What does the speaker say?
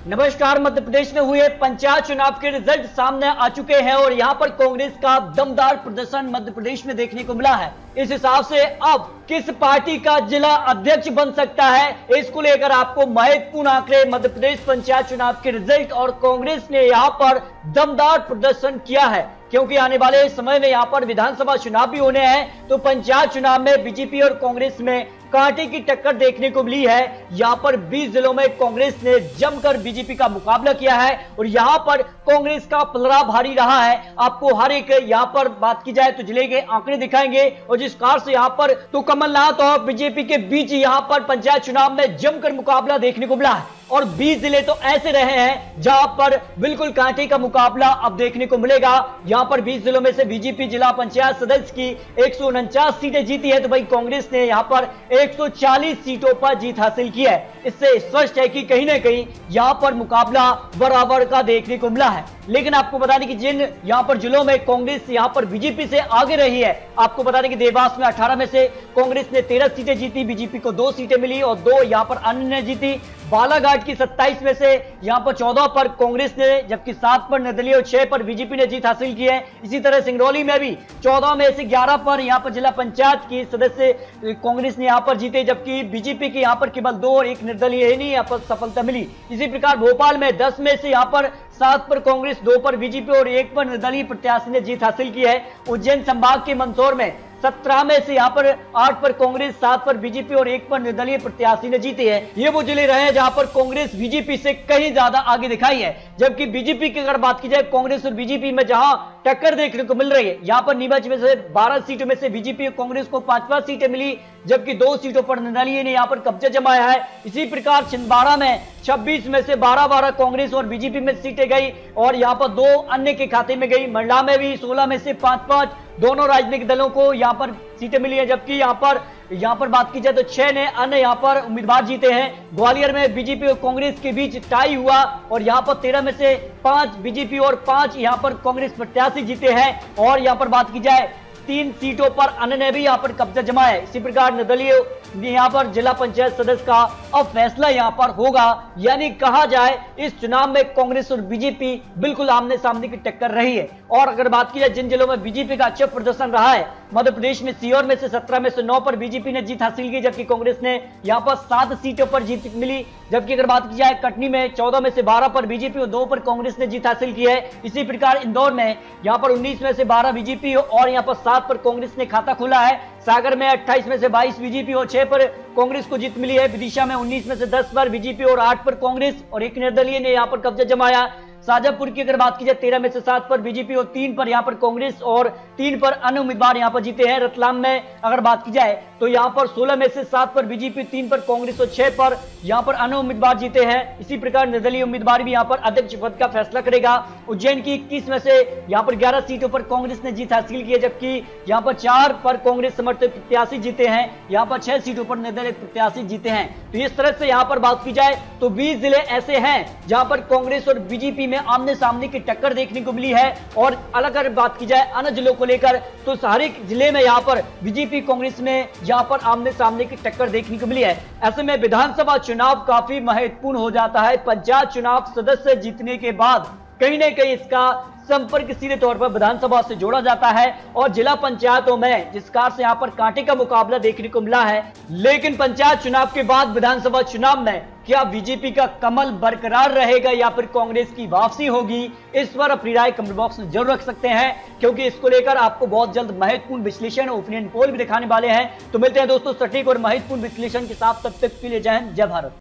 नमस्कार। मध्य प्रदेश में हुए पंचायत चुनाव के रिजल्ट सामने आ चुके हैं और यहां पर कांग्रेस का दमदार प्रदर्शन मध्य प्रदेश में देखने को मिला है। इस हिसाब से अब किस पार्टी का जिला अध्यक्ष बन सकता है, इसको लेकर आपको महत्वपूर्ण आंकड़े मध्य प्रदेश पंचायत चुनाव के रिजल्ट और कांग्रेस ने यहां पर दमदार प्रदर्शन किया है, क्योंकि आने वाले समय में यहां पर विधानसभा चुनाव भी होने हैं। तो पंचायत चुनाव में बीजेपी और कांग्रेस में कांटे की टक्कर देखने को मिली है। यहां पर 20 जिलों में कांग्रेस ने जमकर बीजेपी का मुकाबला किया है और यहां पर कांग्रेस का पलड़ा भारी रहा है। आपको हर एक यहां पर बात की जाए तो जिले के आंकड़े दिखाएंगे और जिस कार से यहां पर तो कमलनाथ और बीजेपी के बीच यहां पर पंचायत चुनाव में जमकर मुकाबला देखने को मिला है और 20 जिले तो ऐसे रहे हैं जहां पर बिल्कुल कांटे का मुकाबला अब देखने को मिलेगा। यहां पर 20 जिलों में से बीजेपी जिला पंचायत सदस्य की 149 सीटें जीती है, तो भाई कांग्रेस ने यहां पर 140 सीटों पर जीत हासिल की है। इससे स्पष्ट है कि कहीं ना कहीं यहां पर मुकाबला बराबर का देखने को मिला है। लेकिन आपको बता दें कि जिन यहां पर जिलों में कांग्रेस यहां पर बीजेपी से आगे रही है, आपको बता दें कि देवास में 18 में से कांग्रेस ने 13 सीटें जीती, बीजेपी को 2 सीटें मिली और 2 यहां पर अन्य ने जीती। बालाघाट की 27 में से यहां पर 14 पर कांग्रेस ने, जबकि 7 पर निर्दलीय और 6 पर बीजेपी ने जीत हासिल की है। इसी तरह सिंगरौली में भी 14 में से 11 पर यहां पर जिला पंचायत की सदस्य कांग्रेस ने यहां पर जीते, जबकि बीजेपी के यहां पर केवल 2 और 1 निर्दलीय ही यहां पर सफलता मिली। इसी प्रकार भोपाल में 10 में से यहां पर 7 पर कांग्रेस, 2 पर बीजेपी और 1 पर निर्दलीय प्रत्याशी ने जीत हासिल की है। उज्जैन संभाग के मंदसौर में 17 में से यहां पर 8 पर कांग्रेस, 7 पर बीजेपी और 1 पर निर्दलीय प्रत्याशी ने जीते हैं। ये वो जिले रहे हैं जहां पर कांग्रेस बीजेपी से कहीं ज्यादा आगे दिखाई है, जबकि बीजेपी की अगर बात की जाए कांग्रेस और बीजेपी में जहां टक्कर देखने को मिल रही है, यहां पर नीमच में से 12 सीटों में से बीजेपी और कांग्रेस को 5 सीटें मिली, जबकि 2 सीटों पर निर्दलीय ने यहां पर कब्जा जमाया है। इसी प्रकार छिंदवाड़ा में 26 में से 12 कांग्रेस और बीजेपी में सीटें गई और यहां पर 2 अन्य के खाते में गई। मंडला में भी 16 में से 5 दोनों राजनीतिक दलों को यहां पर सीटें मिली है, जबकि यहां पर बात की जाए तो 6 ने अन्य यहां पर उम्मीदवार जीते हैं। ग्वालियर में बीजेपी और कांग्रेस के बीच टाई हुआ और यहां पर 13 में से 5 बीजेपी और 5 यहां पर कांग्रेस प्रत्याशी जीते हैं और यहां पर बात की जाए 3 सीटों पर अन्य ने भी यहां पर कब्जा जमाया है। इसी प्रकार निर्दलीय यहां पर जिला पंचायत सदस्य का अब फैसला यहां पर होगा, यानी कहा जाए इस चुनाव में कांग्रेस और बीजेपी बिल्कुल आमने सामने की टक्कर रही है। और अगर बात की जाए जिन जिलों में बीजेपी का अच्छा प्रदर्शन रहा है, मध्य प्रदेश में सीहोर में से 17 में से 9 पर बीजेपी ने जीत हासिल की, जबकि कांग्रेस ने यहां पर 7 सीटों पर जीत मिली। जबकि अगर बात की जाए कटनी में 14 में से 12 पर बीजेपी और 2 पर कांग्रेस ने जीत हासिल की है। इसी प्रकार इंदौर में यहां पर 19 में से 12 बीजेपी और यहां पर 7 पर कांग्रेस ने खाता खोला है। सागर में 28 में से 22 बीजेपी और 6 पर कांग्रेस को जीत मिली है। विदिशा में 19 में से 10 पर बीजेपी और 8 पर कांग्रेस और 1 निर्दलीय ने यहां पर कब्जा जमाया। शाजापुर की अगर बात की जाए 13 में से 7 पर बीजेपी और 3 पर यहां पर कांग्रेस और 3 पर अन्य उम्मीदवार यहां पर जीते हैं। रतलाम में अगर बात की जाए तो यहां पर 16 में से 7 पर बीजेपी, 3 पर कांग्रेस और 6 पर यहां पर अन्य उम्मीदवार जीते हैं। इसी प्रकार निर्दलीय उम्मीदवार भी यहां पर अध्यक्ष पद का फैसला करेगा। उज्जैन की 21 में से यहां पर 11 सीटों पर कांग्रेस ने जीत हासिल की है, जबकि यहां पर 4 पर कांग्रेस समर्थित प्रत्याशी जीते हैं। यहां पर 6 सीटों पर निर्दलीय प्रत्याशी जीते हैं। तो इस तरह से यहां पर बात की जाए तो 20 जिले ऐसे हैं जहां पर कांग्रेस और बीजेपी में आमने सामने की टक्कर देखने को मिली है। और अलग अगर बात की जाए अन्य जिलों को लेकर तो हर एक जिले में यहां पर बीजेपी कांग्रेस में यहां पर आमने सामने की टक्कर देखने को मिली है। ऐसे में विधानसभा चुनाव काफी महत्वपूर्ण हो जाता है। पंचायत चुनाव सदस्य जीतने के बाद कहीं ना कहीं इसका संपर्क सीधे तौर पर विधानसभा से जोड़ा जाता है और जिला पंचायतों में जिस कार से यहां पर कांटे का मुकाबला देखने को मिला है। लेकिन पंचायत चुनाव के बाद विधानसभा चुनाव में क्या बीजेपी का कमल बरकरार रहेगा या फिर कांग्रेस की वापसी होगी, इस पर अपनी राय कमेंट बॉक्स में जरूर रख सकते हैं, क्योंकि इसको लेकर आपको बहुत जल्द महत्वपूर्ण विश्लेषण और ओपिनियन पोल भी दिखाने वाले हैं। तो मिलते हैं दोस्तों सटीक और महत्वपूर्ण विश्लेषण के साथ, तब तक के लिए जय हिंद, जय भारत।